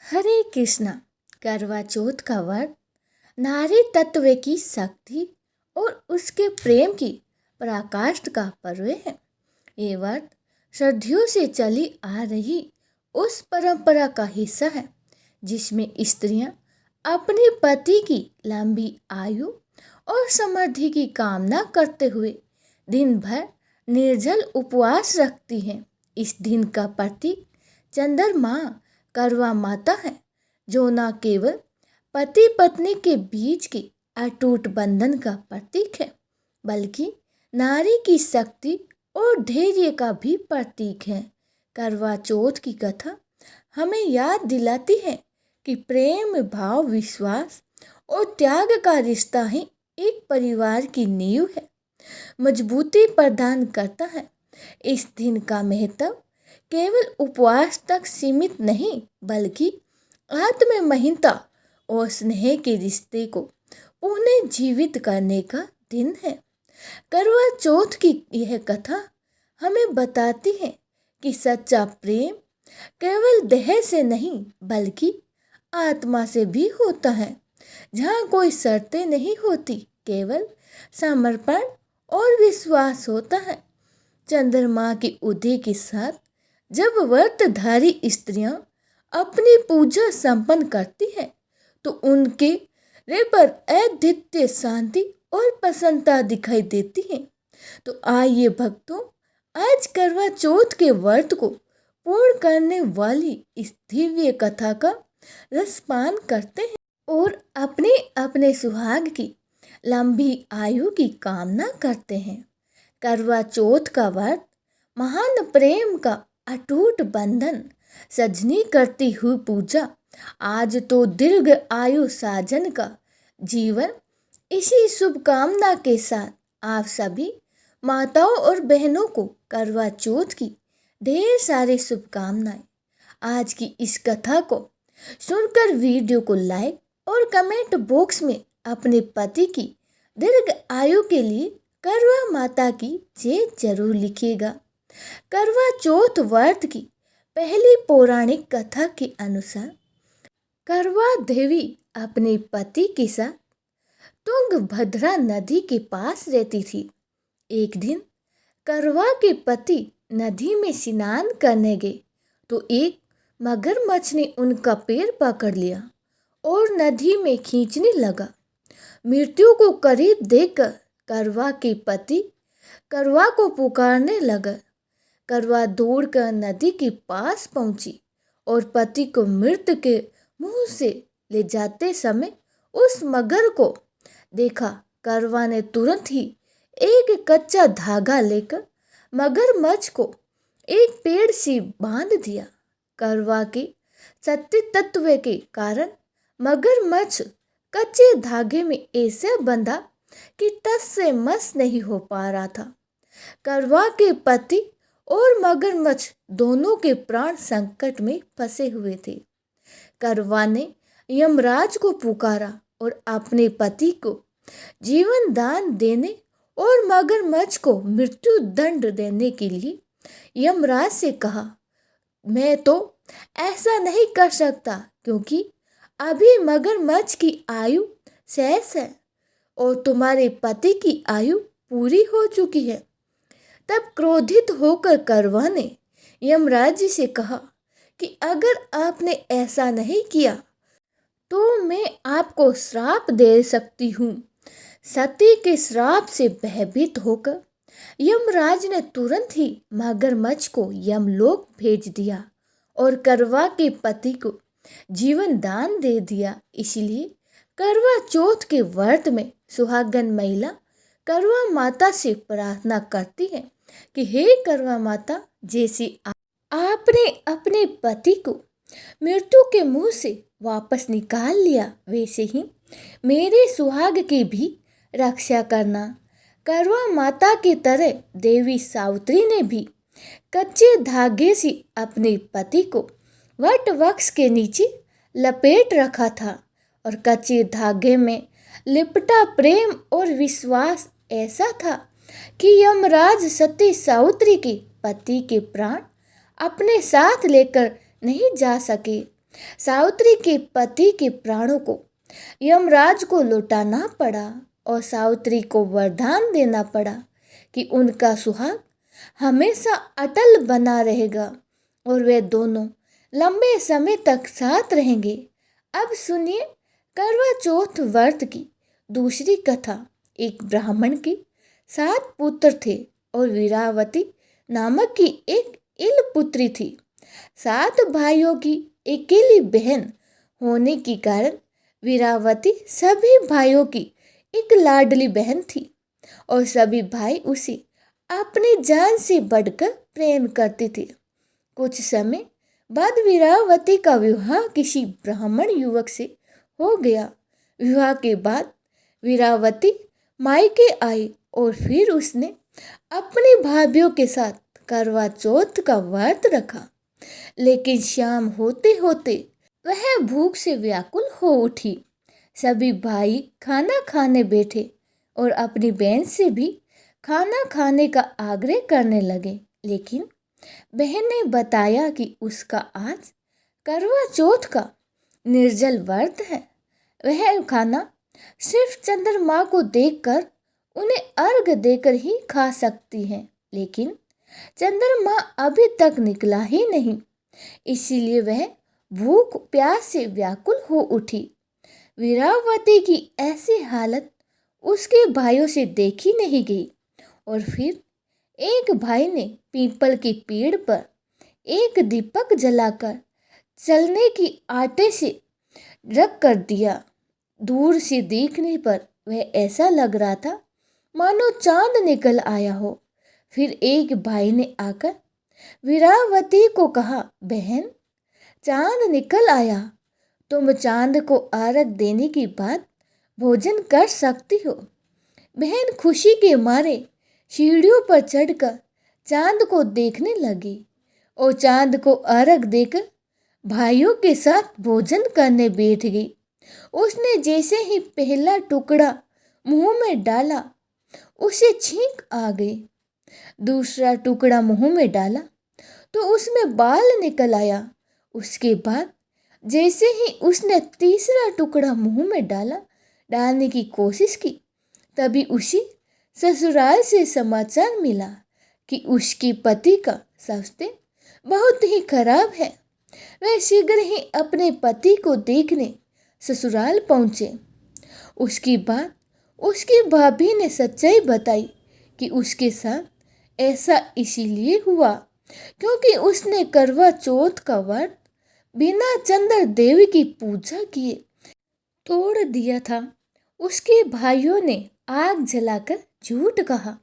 हरे कृष्णा। करवा चौथ का व्रत नारी तत्व की शक्ति और उसके प्रेम की पराकाष्ठ का पर्व है। ये व्रत सदियों से चली आ रही उस परंपरा का हिस्सा है जिसमें स्त्रियां अपने पति की लंबी आयु और समृद्धि की कामना करते हुए दिन भर निर्जल उपवास रखती हैं। इस दिन का प्रतीक चंद्रमा करवा माता है, जो न केवल पति पत्नी के बीच के अटूट बंधन का प्रतीक है, बल्कि नारी की शक्ति और धैर्य का भी प्रतीक है। करवा चौथ की कथा हमें याद दिलाती है कि प्रेम, भाव, विश्वास और त्याग का रिश्ता ही एक परिवार की नींव है, मजबूती प्रदान करता है। इस दिन का महत्व केवल उपवास तक सीमित नहीं, बल्कि आत्म महिमता और स्नेह के रिश्ते को पुनः जीवित करने का दिन है। करवा चौथ की यह कथा हमें बताती है कि सच्चा प्रेम केवल देह से नहीं, बल्कि आत्मा से भी होता है, जहाँ कोई शर्तें नहीं होती, केवल समर्पण और विश्वास होता है। चंद्रमा के उदय के साथ जब व्रतधारी स्त्रियां अपनी पूजा संपन्न करती हैं, तो उनके हृदय पर अद्वितीय शांति और प्रसन्नता दिखाई देती है। तो आइए भक्तों, आज करवा चौथ के व्रत को पूर्ण करने वाली इस दिव्य कथा का रसपान करते हैं और अपने अपने सुहाग की लंबी आयु की कामना करते हैं। करवा चौथ का व्रत महान प्रेम का अटूट बंधन सजनी करती हुई पूजा। आज तो दीर्घ आयु साजन का जीवन, इसी शुभकामना के साथ आप सभी माताओं और बहनों को करवा चौथ की ढेर सारी शुभकामनाएं। आज की इस कथा को सुनकर वीडियो को लाइक और कमेंट बॉक्स में अपने पति की दीर्घ आयु के लिए करवा माता की जय जरूर लिखिएगा। करवा चौथ व्रत की पहली पौराणिक कथा के अनुसार करवा देवी अपने पति के साथ तुंगभद्रा नदी के पास रहती थी। एक दिन करवा के पति नदी में स्नान करने गए तो एक मगरमच्छ ने उनका पैर पकड़ लिया और नदी में खींचने लगा। मृत्यु को करीब देखकर करवा के पति करवा को पुकारने लगा। करवा दौड़कर नदी के पास पहुंची और पति को मृत के मुंह से ले जाते समय उस मगर को देखा। करवा ने तुरंत ही एक कच्चा धागा लेकर मगरमच्छ को एक पेड़ से बांध दिया। करवा के सत्य तत्व के कारण मगरमच्छ कच्चे धागे में ऐसे बंधा कि टस से मस नहीं हो पा रहा था। करवा के पति और मगरमच्छ दोनों के प्राण संकट में फंसे हुए थे। करवा ने यमराज को पुकारा और अपने पति को जीवन दान देने और मगरमच्छ को मृत्यु दंड देने के लिए यमराज से कहा, मैं तो ऐसा नहीं कर सकता, क्योंकि अभी मगरमच्छ की आयु शेष है और तुम्हारे पति की आयु पूरी हो चुकी है। तब क्रोधित होकर करवा ने यमराज जी से कहा कि अगर आपने ऐसा नहीं किया तो मैं आपको श्राप दे सकती हूँ। सती के श्राप से भयभीत होकर यमराज ने तुरंत ही मगरमच्छ को यमलोक भेज दिया और करवा के पति को जीवन दान दे दिया। इसलिए करवा चौथ के व्रत में सुहागन महिला करवा माता से प्रार्थना करती है कि हे करवा माता, जैसे आपने अपने पति को मृत्यु के मुंह से वापस निकाल लिया, वैसे ही मेरे सुहाग की भी रक्षा करना। करवा माता की तरह देवी सावित्री ने भी कच्चे धागे से अपने पति को वट वृक्ष के नीचे लपेट रखा था और कच्चे धागे में लिपटा प्रेम और विश्वास ऐसा था कि यमराज सती सावित्री के पति के प्राण अपने साथ लेकर नहीं जा सके। सावित्री के पति के प्राणों को यमराज को लौटाना पड़ा और सावित्री को वरदान देना पड़ा कि उनका सुहाग हमेशा अटल बना रहेगा और वे दोनों लंबे समय तक साथ रहेंगे। अब सुनिए करवा चौथ व्रत की दूसरी कथा। एक ब्राह्मण के 7 पुत्र थे और वीरावती नामक की एक इल पुत्री थी। 7 भाइयों की अकेली बहन होने के कारण वीरावती सभी भाइयों की एक लाडली बहन थी और सभी भाई उसे अपनी जान से बढ़कर प्रेम करते थे। कुछ समय बाद वीरावती का विवाह किसी ब्राह्मण युवक से हो गया। विवाह के बाद वीरावती मायके आई और फिर उसने अपनी भाभीयों के साथ करवा चौथ का व्रत रखा। लेकिन शाम होते होते वह भूख से व्याकुल हो उठी। सभी भाई खाना खाने बैठे और अपनी बहन से भी खाना खाने का आग्रह करने लगे, लेकिन बहन ने बताया कि उसका आज करवा चौथ का निर्जल व्रत है। वह खाना सिर्फ चंद्रमा को देखकर उन्हें अर्घ देकर ही खा सकती है, लेकिन चंद्रमा अभी तक निकला ही नहीं, इसीलिए वह भूख प्यास से व्याकुल हो उठी। वीरावती की ऐसी हालत उसके भाइयों से देखी नहीं गई और फिर एक भाई ने पीपल के पेड़ पर एक दीपक जलाकर चलने की आटे से रख कर दिया। दूर से देखने पर वह ऐसा लग रहा था मानो चांद निकल आया हो। फिर एक भाई ने आकर वीरावती को कहा, बहन चांद निकल आया, तुम चांद को अर्घ देने के बाद भोजन कर सकती हो। बहन खुशी के मारे सीढ़ियों पर चढ़कर चांद को देखने लगी और चांद को अर्घ देकर भाइयों के साथ भोजन करने बैठ गई। उसने जैसे ही पहला टुकड़ा मुंह में डाला उसे छींक आ गई। दूसरा टुकड़ा मुंह में डाला तो उसमें बाल निकल आया। उसके बाद जैसे ही उसने तीसरा टुकड़ा मुंह में डालने की कोशिश की, तभी उसे ससुराल से समाचार मिला कि उसके पति का स्वास्थ्य बहुत ही खराब है। वह शीघ्र ही अपने पति को देखने ससुराल पहुंचे। उसके बाद उसकी भाभी ने सच्चाई बताई कि उसके साथ ऐसा इसीलिए हुआ क्योंकि उसने करवा चौथ का व्रत बिना चंद्र देवी की पूजा किए तोड़ दिया था। उसके भाइयों ने आग जलाकर झूठ कहा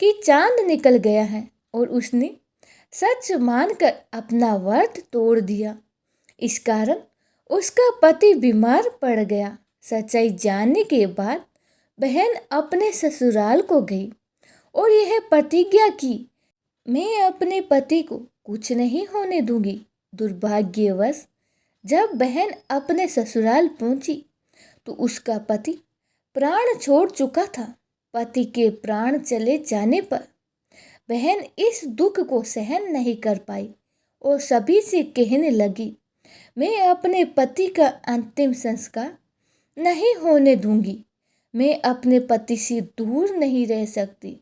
कि चांद निकल गया है और उसने सच मानकर अपना व्रत तोड़ दिया। इस कारण उसका पति बीमार पड़ गया। सच्चाई जानने के बाद बहन अपने ससुराल को गई और यह प्रतिज्ञा की, मैं अपने पति को कुछ नहीं होने दूंगी। दुर्भाग्यवश जब बहन अपने ससुराल पहुंची तो उसका पति प्राण छोड़ चुका था। पति के प्राण चले जाने पर बहन इस दुख को सहन नहीं कर पाई और सभी से कहने लगी, मैं अपने पति का अंतिम संस्कार नहीं होने दूंगी। मैं अपने पति से दूर नहीं रह सकती।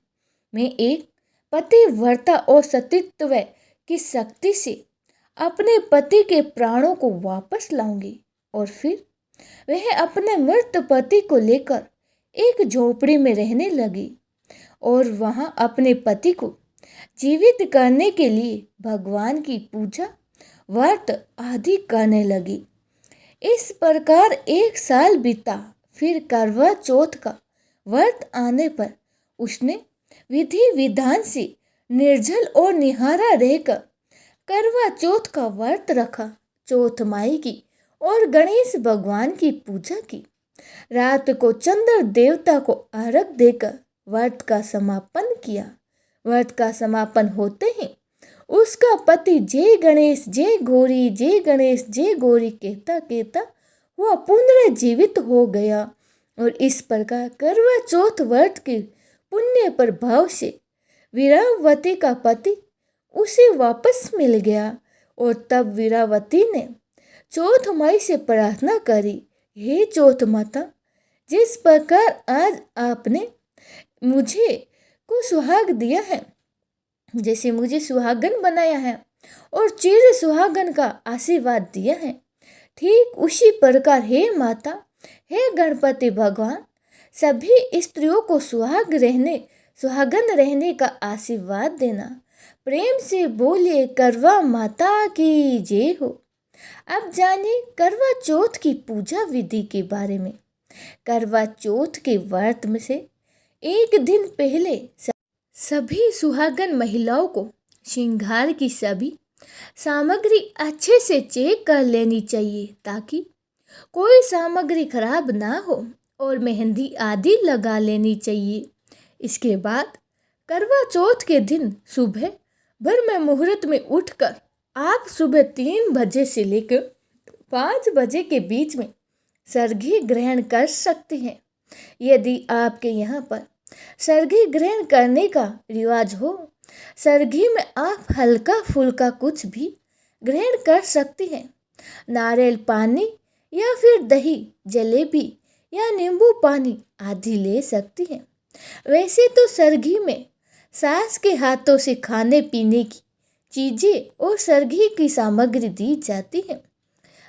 मैं एक पतिव्रता और सतीत्व की शक्ति से अपने पति के प्राणों को वापस लाऊंगी। और फिर वह अपने मृत पति को लेकर एक झोपड़ी में रहने लगी और वहां अपने पति को जीवित करने के लिए भगवान की पूजा व्रत आदि करने लगी। इस प्रकार 1 साल बीता। फिर करवा चौथ का व्रत आने पर उसने विधि विधान से निर्जल और निहारा रहकर करवा चौथ का व्रत रखा। चौथ माई की और गणेश भगवान की पूजा की। रात को चंद्र देवता को अर्घ देकर व्रत का समापन किया। व्रत का समापन होते ही उसका पति जय गणेश जय गौरी जय गणेश जय गौरी कहता कहता वह पुनर्जीवित हो गया। और इस प्रकार करवा चौथ व्रत के पुण्य प्रभाव से वीरावती का पति उसे वापस मिल गया और तब वीरावती ने चौथ माई से प्रार्थना करी, हे चौथ माता, जिस प्रकार आज आपने मुझे को सुहाग दिया है, जैसे मुझे सुहागन बनाया है और चिर सुहागन का आशीर्वाद दिया है, ठीक उसी प्रकार हे माता, हे गणपति भगवान, सभी स्त्रियों को सुहागन रहने का आशीर्वाद देना। प्रेम से बोलिए करवा माता की जय हो। अब जानिए करवा चौथ की पूजा विधि के बारे में। करवा चौथ के व्रत में से एक दिन पहले सभी सुहागन महिलाओं को श्रृंगार की सभी सामग्री अच्छे से चेक कर लेनी चाहिए ताकि कोई सामग्री खराब ना हो और मेहंदी आदि लगा लेनी चाहिए। इसके बाद करवा चौथ के दिन सुबह भर में मुहूर्त में उठकर आप सुबह 3 बजे से लेकर 5 बजे के बीच में सर्घी ग्रहण कर सकते हैं। यदि आपके यहाँ पर सर्घी ग्रहण करने का रिवाज हो, सर्घी में आप हल्का फुल्का कुछ भी ग्रहण कर सकते हैं। नारियल पानी या फिर दही, जलेबी या नींबू पानी आदि ले सकती हैं। वैसे तो सर्घी में सास के हाथों से खाने पीने की चीज़ें और सर्घी की सामग्री दी जाती है।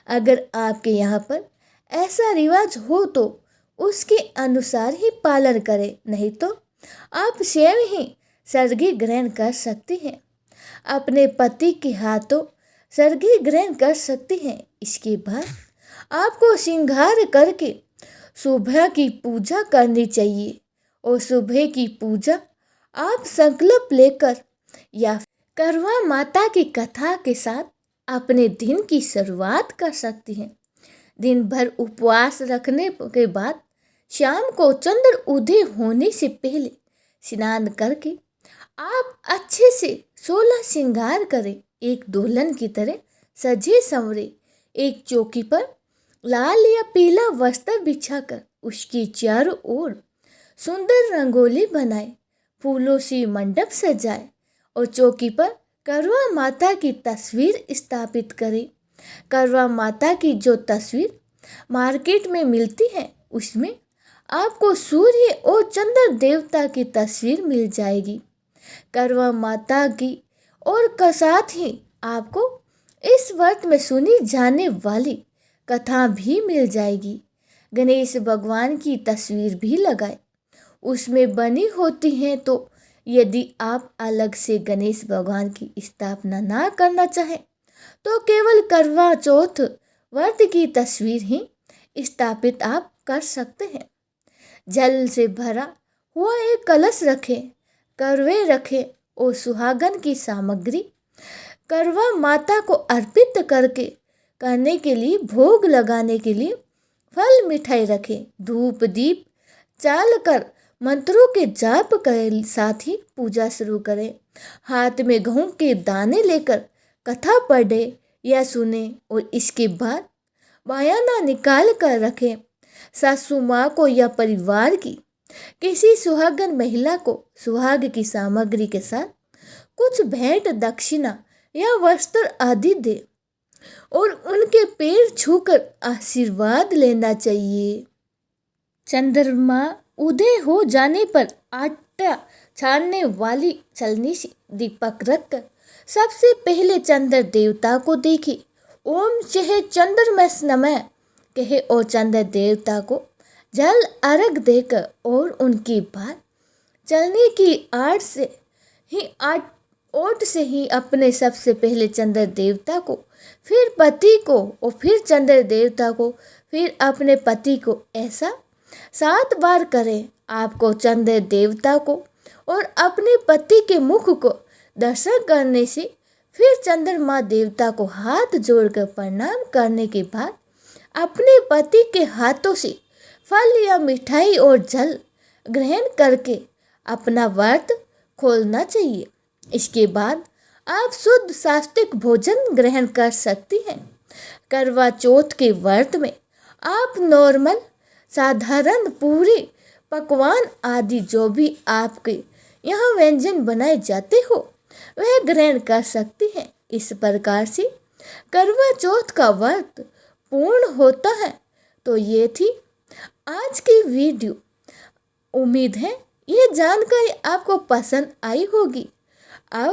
अगर आपके यहाँ पर ऐसा रिवाज हो तो उसके अनुसार ही पालन करें, नहीं तो आप स्वयं ही सर्घी ग्रहण कर सकते हैं। अपने पति के हाथों सर्घी ग्रहण कर सकते हैं। इसके बाद आपको श्रृंगार करके सुबह की पूजा करनी चाहिए और सुबह की पूजा आप संकल्प लेकर या करवा माता की कथा के साथ अपने दिन की शुरुआत कर सकती हैं। दिन भर उपवास रखने के बाद शाम को चंद्र उदय होने से पहले स्नान करके आप अच्छे से 16 श्रृंगार करें। एक दुल्हन की तरह सजे संवरे एक चौकी पर लाल या पीला वस्त्र बिछाकर उसकी चारों ओर सुंदर रंगोली बनाए, फूलों से मंडप सजाए और चौकी पर करवा माता की तस्वीर स्थापित करें। करवा माता की जो तस्वीर मार्केट में मिलती है उसमें आपको सूर्य और चंद्र देवता की तस्वीर मिल जाएगी। करवा माता की और साथ ही आपको इस व्रत में सुनी जाने वाली कथा भी मिल जाएगी। गणेश भगवान की तस्वीर भी लगाए, उसमें बनी होती हैं। तो यदि आप अलग से गणेश भगवान की स्थापना ना करना चाहें तो केवल करवा चौथ व्रत की तस्वीर ही स्थापित आप कर सकते हैं। जल से भरा हुआ एक कलश रखें, करवे रखें और सुहागन की सामग्री करवा माता को अर्पित करने के लिए भोग लगाने के लिए फल मिठाई रखें। धूप दीप चाल कर मंत्रों के जाप के साथ ही पूजा शुरू करें। हाथ में गेहूं के दाने लेकर कथा पढ़े या सुने और इसके बाद बयाना निकाल कर रखें। सासू माँ को या परिवार की किसी सुहागन महिला को सुहाग की सामग्री के साथ कुछ भेंट दक्षिणा या वस्त्र आदि दे और उनके पैर छूकर आशीर्वाद लेना चाहिए। चंद्रमा उदय हो जाने पर आटा छानने वाली छलनी से दीपक रखकर सबसे पहले चंद्र देवता को देखे। ओम चहे चंद्रमस नमः कहे और चंद्र देवता को जल अर्घ देकर और उनके बाद चलने की ओट से ही अपने सबसे पहले चंद्र देवता को, फिर पति को और फिर चंद्र देवता को, फिर अपने पति को, ऐसा 7 बार करें। आपको चंद्र देवता को और अपने पति के मुख को दर्शन करने से फिर चंद्रमा देवता को हाथ जोड़कर प्रणाम करने के बाद अपने पति के हाथों से फल या मिठाई और जल ग्रहण करके अपना व्रत खोलना चाहिए। इसके बाद आप शुद्ध सात्विक भोजन ग्रहण कर सकती हैं। करवा चौथ के व्रत में आप नॉर्मल साधारण पूरी पकवान आदि जो भी आपके यहाँ व्यंजन बनाए जाते हो वह ग्रहण कर सकती हैं। इस प्रकार से करवा चौथ का व्रत पूर्ण होता है। तो ये थी आज की वीडियो। उम्मीद है ये जानकारी आपको पसंद आई होगी। आप